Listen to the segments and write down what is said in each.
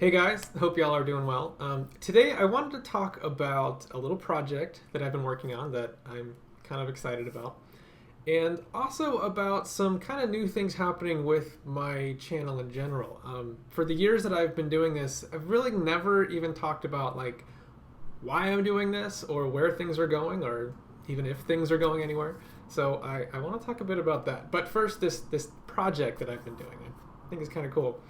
Hey guys, hope y'all are doing well. Today I wanted to talk about a little project that I've been working on that I'm kind of excited about, and also about some kind of new things happening with my channel in general. For the years that I've been doing this, I've really never even talked about like why I'm doing this or where things are going or even if things are going anywhere. So I want to talk a bit about that. But first, this project that I've been doing, I think is kind of cool.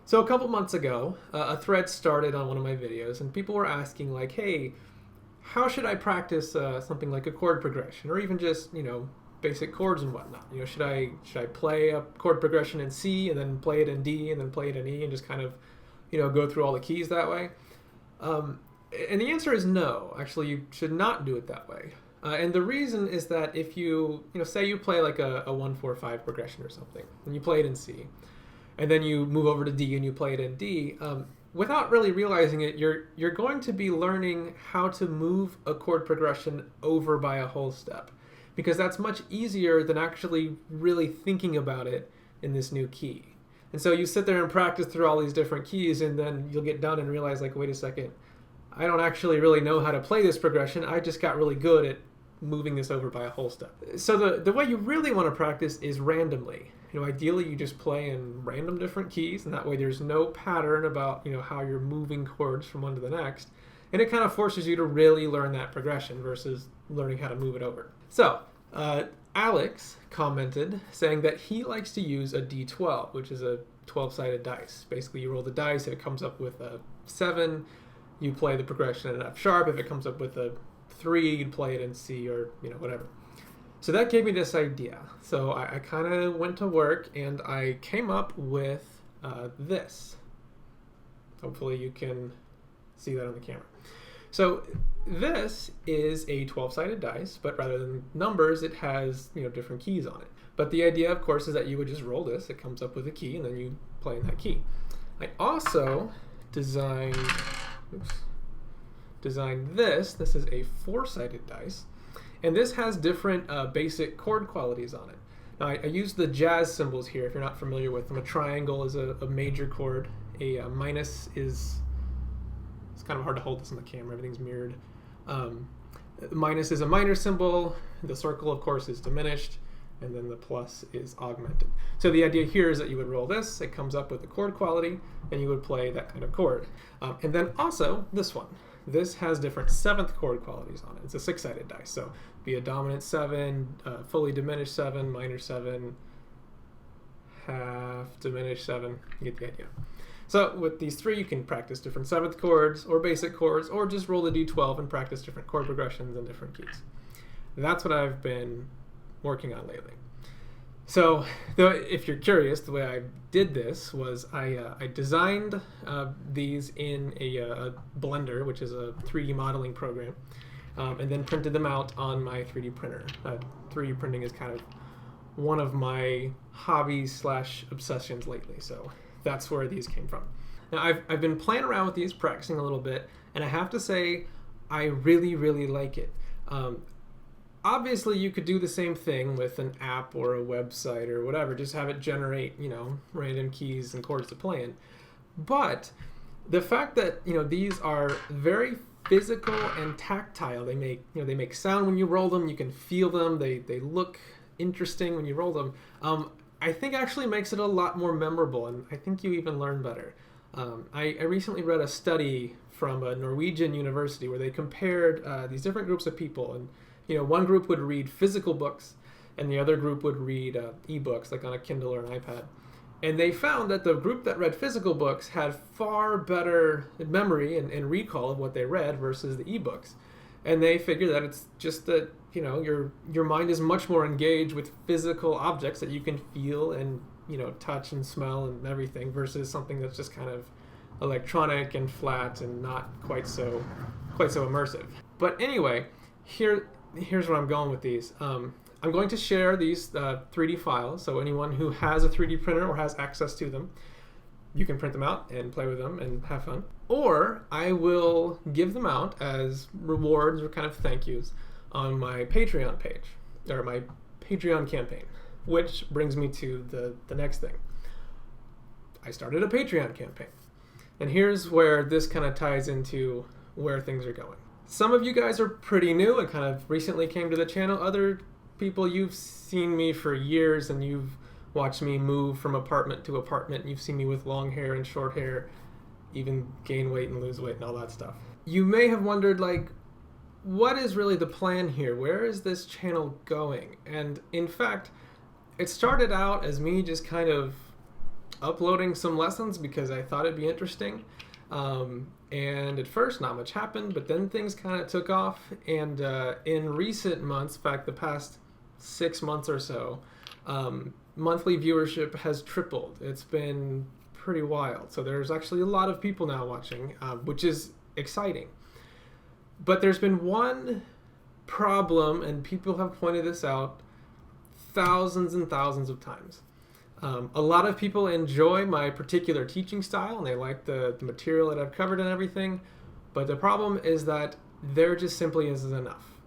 So a couple months ago, a thread started on one of my videos, and people were asking like, "Hey, how should I practice something like a chord progression, or even just basic chords and whatnot? Should I play a chord progression in C and then play it in D and then play it in E and just kind of go through all the keys that way?" And the answer is no. Actually, you should not do it that way. And the reason is that if say you play like a 1-4-5 progression or something, and you play it in C, and then you move over to D and you play it in D, without really realizing it, you're going to be learning how to move a chord progression over by a whole step, because that's much easier than actually really thinking about it in this new key. And so you sit there and practice through all these different keys, and then you'll get done and realize like, wait a second, I don't actually really know how to play this progression. I just got really good at moving this over by a whole step. So the way you really want to practice is randomly. Ideally you just play in random different keys, and that way there's no pattern about how you're moving chords from one to the next, and it kind of forces you to really learn that progression versus learning how to move it over. So Alex commented saying that he likes to use a D12, which is a 12-sided dice. Basically you roll the dice. If it comes up with a 7, you play the progression in F sharp. If it comes up with a 3, you'd play it in C, or whatever. So that gave me this idea. So I kind of went to work and I came up with this. Hopefully you can see that on the camera. So this is a 12-sided dice, but rather than numbers, it has different keys on it. But the idea, of course, is that you would just roll this. It comes up with a key, and then you play in that key. I also designed this. This is a 4-sided dice. And this has different basic chord qualities on it. Now, I use the jazz symbols here if you're not familiar with them. A triangle is a major chord. A minus is, it's kind of hard to hold this on the camera, everything's mirrored. Minus is a minor symbol. The circle, of course, is diminished. And then the plus is augmented. So the idea here is that you would roll this, it comes up with a chord quality, and you would play that kind of chord. And then also this one. This has different 7th chord qualities on it. It's a 6-sided dice, so be a dominant 7, fully diminished 7, minor 7, half diminished 7. You get the idea. So with these 3, you can practice different 7th chords or basic chords, or just roll the D12 and practice different chord progressions and different keys. That's what I've been working on lately. So, if you're curious, the way I did this was I designed these in a Blender, which is a 3D modeling program, and then printed them out on my 3D printer. 3D printing is kind of one of my hobbies / obsessions lately, so that's where these came from. Now, I've been playing around with these, practicing a little bit, and I have to say I really, really like it. Obviously, you could do the same thing with an app or a website or whatever. Just have it generate, random keys and chords to play in. But the fact that these are very physical and tactile. They make sound when you roll them. You can feel them. They look interesting when you roll them. I think actually makes it a lot more memorable, and I think you even learn better. I recently read a study from a Norwegian university where they compared these different groups of people, and one group would read physical books, and the other group would read ebooks, like on a Kindle or an iPad. And they found that the group that read physical books had far better memory and recall of what they read versus the ebooks. And they figured that it's just that your mind is much more engaged with physical objects that you can feel and touch and smell and everything, versus something that's just kind of electronic and flat and not quite so immersive. But anyway, here's where I'm going with these. I'm going to share these 3D files, so anyone who has a 3D printer or has access to them, you can print them out and play with them and have fun. Or I will give them out as rewards or kind of thank yous on my Patreon page, or my Patreon campaign, which brings me to the next thing. I started a Patreon campaign. And here's where this kind of ties into where things are going. Some of you guys are pretty new and kind of recently came to the channel. Other people, you've seen me for years and you've watched me move from apartment to apartment. And you've seen me with long hair and short hair, even gain weight and lose weight and all that stuff. You may have wondered, like, what is really the plan here? Where is this channel going? And in fact, it started out as me just kind of uploading some lessons because I thought it'd be interesting. And at first, not much happened, but then things kind of took off. And in recent months, in fact, the past 6 months or so, monthly viewership has tripled. It's been pretty wild. So there's actually a lot of people now watching, which is exciting. But there's been one problem, and people have pointed this out thousands and thousands of times. A lot of people enjoy my particular teaching style, and they like the material that I've covered and everything. But the problem is that there just simply isn't enough.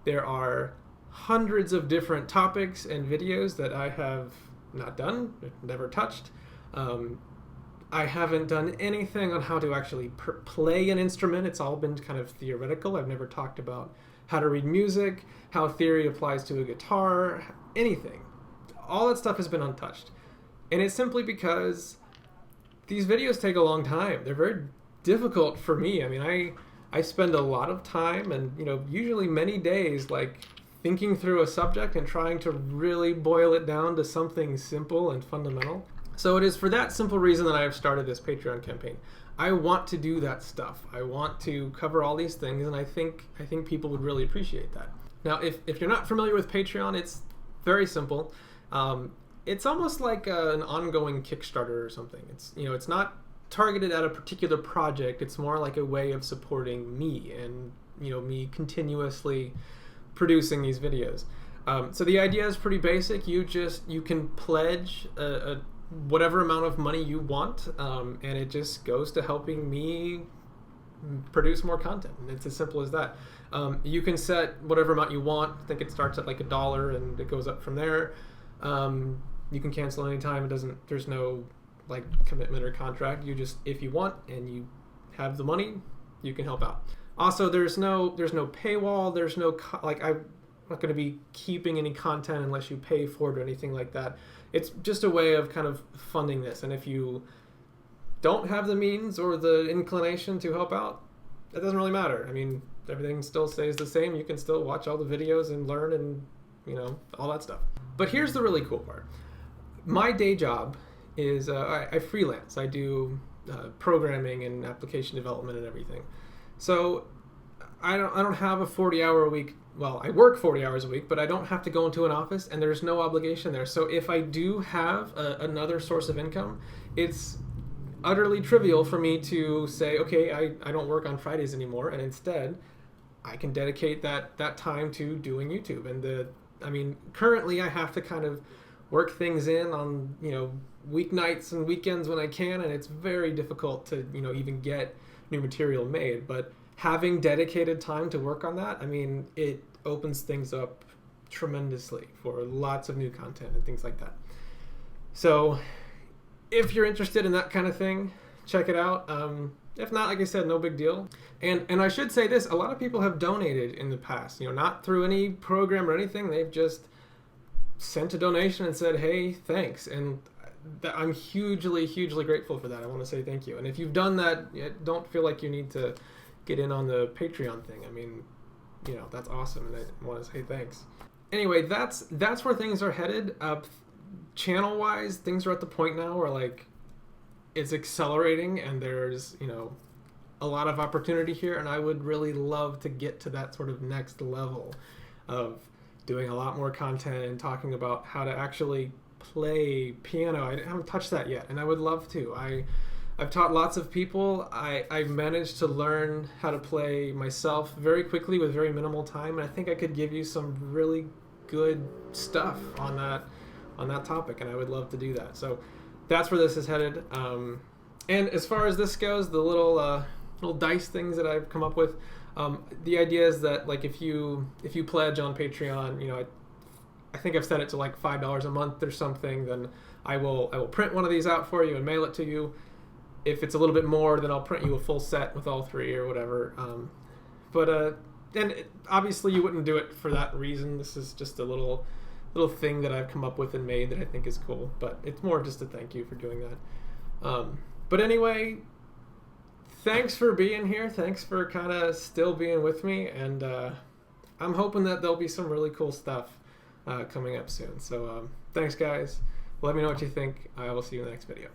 There are hundreds of different topics and videos that I have not done, never touched. I haven't done anything on how to actually play an instrument. It's all been kind of theoretical. I've never talked about how to read music, how theory applies to a guitar, anything. All that stuff has been untouched. And it's simply because these videos take a long time. They're very difficult for me. I mean, I spend a lot of time and, usually many days, like, thinking through a subject and trying to really boil it down to something simple and fundamental. So it is for that simple reason that I have started this Patreon campaign. I want to do that stuff. I want to cover all these things, and I think people would really appreciate that. Now, if you're not familiar with Patreon, it's very simple. It's almost like an ongoing Kickstarter or something. It's not targeted at a particular project. It's more like a way of supporting me and me continuously producing these videos. So the idea is pretty basic. You can pledge a whatever amount of money you want, and it just goes to helping me produce more content. And it's as simple as that. You can set whatever amount you want. I think it starts at like $1 and it goes up from there. You can cancel anytime. There's no like commitment or contract. You just, if you want and you have the money, you can help out. Also, there's no paywall. There's no I'm not going to be keeping any content unless you pay for it or anything like that. It's just a way of kind of funding this. And if you don't have the means or the inclination to help out, it doesn't really matter. I mean, everything still stays the same. You can still watch all the videos and learn and all that stuff. But here's the really cool part. My day job is I freelance. I do programming and application development and everything. So I don't have a 40-hour a week. Well, I work 40 hours a week, but I don't have to go into an office, and there's no obligation there. So if I do have another source of income, it's utterly trivial for me to say, okay, I don't work on Fridays anymore, and instead I can dedicate that time to doing YouTube. And currently I have to kind of work things in on, weeknights and weekends when I can, and it's very difficult to, even get new material made. But having dedicated time to work on that, it opens things up tremendously for lots of new content and things like that. So if you're interested in that kind of thing, check it out. If not, like I said, no big deal. And I should say this, a lot of people have donated in the past, not through any program or anything. They've just sent a donation and said, hey, thanks. And I'm hugely, hugely grateful for that. I want to say thank you. And if you've done that, don't feel like you need to get in on the Patreon thing. That's awesome, and I want to say thanks. Anyway, that's where things are headed. Channel-wise, things are at the point now where, like, it's accelerating, and there's, a lot of opportunity here, and I would really love to get to that sort of next level of doing a lot more content and talking about how to actually play piano. I haven't touched that yet, and I would love to. I've taught lots of people. I managed to learn how to play myself very quickly with very minimal time, and I think I could give you some really good stuff on that topic, and I would love to do that. So that's where this is headed. And as far as this goes, the little dice things that I've come up with, the idea is that, like, if you pledge on Patreon, I think I've set it to like $5 a month or something, then I will print one of these out for you and mail it to you. If it's a little bit more, then I'll print you a full set with all 3 or whatever. Obviously you wouldn't do it for that reason. This is just a little thing that I've come up with and made that I think is cool. But it's more just a thank you for doing that. But anyway, thanks for being here. Thanks for kind of still being with me. And I'm hoping that there'll be some really cool stuff coming up soon. So thanks, guys. Let me know what you think. I will see you in the next video.